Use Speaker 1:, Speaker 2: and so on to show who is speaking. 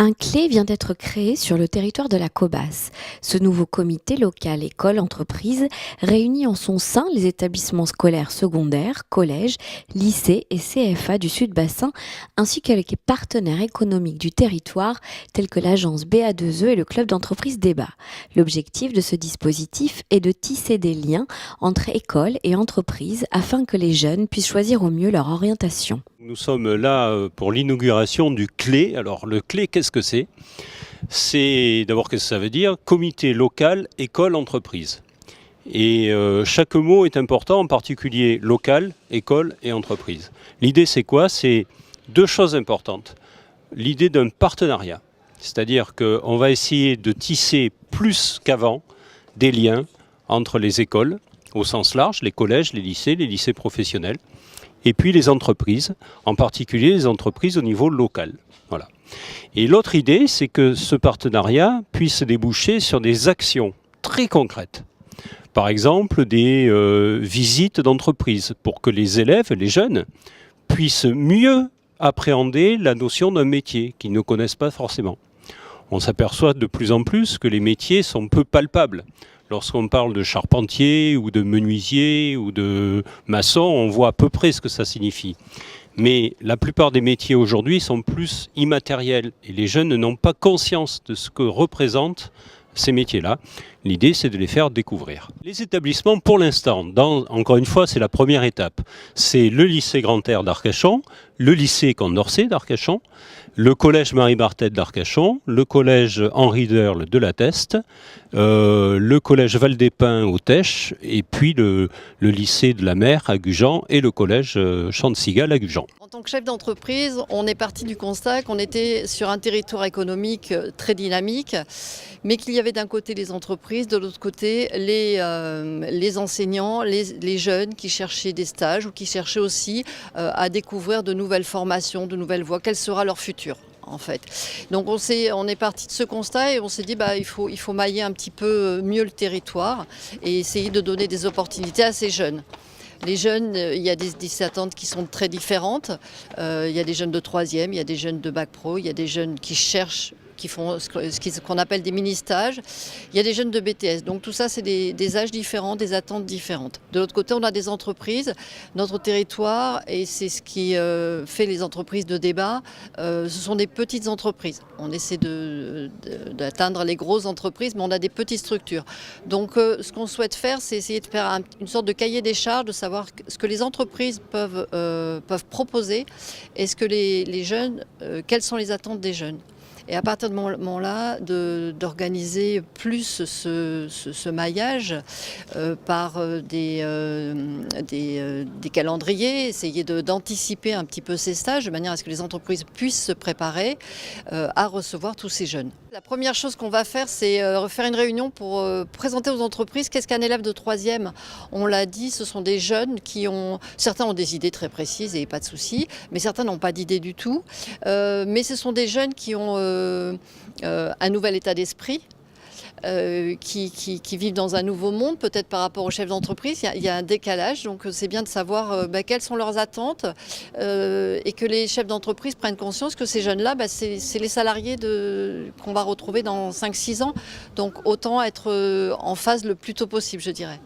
Speaker 1: Un CLÉ vient d'être créé sur le territoire de la Cobasse. Ce nouveau comité local école-entreprise réunit en son sein les établissements scolaires secondaires, collèges, lycées et CFA du Sud-Bassin, ainsi qu'avec les partenaires économiques du territoire tels que l'agence BA2E et le club d'entreprise Débat. L'objectif de ce dispositif est de tisser des liens entre écoles et entreprises afin que les jeunes puissent choisir au mieux leur orientation.
Speaker 2: Nous sommes là pour l'inauguration du CLÉ. Alors le CLÉ, qu'est-ce que c'est ? C'est d'abord, qu'est-ce que ça veut dire ? Comité local, école, entreprise. Et chaque mot est important, en particulier local, école et entreprise. L'idée c'est quoi ? C'est deux choses importantes. L'idée d'un partenariat, c'est-à-dire qu'on va essayer de tisser plus qu'avant des liens entre les écoles, au sens large, les collèges, les lycées professionnels, et puis les entreprises, en particulier les entreprises au niveau local. Voilà. Et l'autre idée, c'est que ce partenariat puisse déboucher sur des actions très concrètes. Par exemple, des visites d'entreprises pour que les élèves, les jeunes, puissent mieux appréhender la notion d'un métier qu'ils ne connaissent pas forcément. On s'aperçoit de plus en plus que les métiers sont peu palpables. Lorsqu'on parle de charpentier ou de menuisier ou de maçon, on voit à peu près ce que ça signifie. Mais la plupart des métiers aujourd'hui sont plus immatériels et les jeunes n'ont pas conscience de ce que représentent ces métiers-là. L'idée, c'est de les faire découvrir. Les établissements, pour l'instant, encore une fois, c'est la première étape. C'est le lycée Grand-Air d'Arcachon, le lycée Condorcet d'Arcachon, le collège Marie-Barthète d'Arcachon, le collège Henri d'Eurle de La Teste, le collège Val-des-Pins au Tèche, et puis le lycée de la Mer à Gujan et le collège Champ de Cigale à Gujan.
Speaker 3: En tant que chef d'entreprise, on est parti du constat qu'on était sur un territoire économique très dynamique, mais qu'il y avait d'un côté les entreprises, de l'autre côté les enseignants, les jeunes qui cherchaient des stages ou qui cherchaient aussi à découvrir de nouvelles formations, de nouvelles voies. Quel sera leur futur ? En fait. Donc on est parti de ce constat et on s'est dit il faut mailler un petit peu mieux le territoire et essayer de donner des opportunités à ces jeunes. Les jeunes, il y a des attentes qui sont très différentes. Il y a des jeunes de 3e, il y a des jeunes de bac pro, il y a des jeunes qui cherchent, qui font ce qu'on appelle des mini-stages. Il y a des jeunes de BTS. Donc tout ça, c'est des âges différents, des attentes différentes. De l'autre côté, on a des entreprises. Notre territoire, et c'est ce qui fait les entreprises de débat, ce sont des petites entreprises. On essaie d'atteindre les grosses entreprises, mais on a des petites structures. Donc ce qu'on souhaite faire, c'est essayer de faire une sorte de cahier des charges, de savoir ce que les entreprises peuvent proposer et ce que les jeunes, quelles sont les attentes des jeunes. Et à partir de ce moment-là, d'organiser plus ce maillage par des calendriers, essayer d'anticiper un petit peu ces stages de manière à ce que les entreprises puissent se préparer à recevoir tous ces jeunes. La première chose qu'on va faire, c'est refaire une réunion pour présenter aux entreprises qu'est-ce qu'un élève de 3e. On l'a dit, ce sont des jeunes certains ont des idées très précises et pas de souci, mais certains n'ont pas d'idées du tout. Mais ce sont des jeunes qui ont un nouvel état d'esprit, qui vivent dans un nouveau monde, peut-être par rapport aux chefs d'entreprise. Il y a un décalage, donc c'est bien de savoir quelles sont leurs attentes et que les chefs d'entreprise prennent conscience que ces jeunes-là, c'est les salariés qu'on va retrouver dans 5-6 ans. Donc autant être en phase le plus tôt possible, je dirais.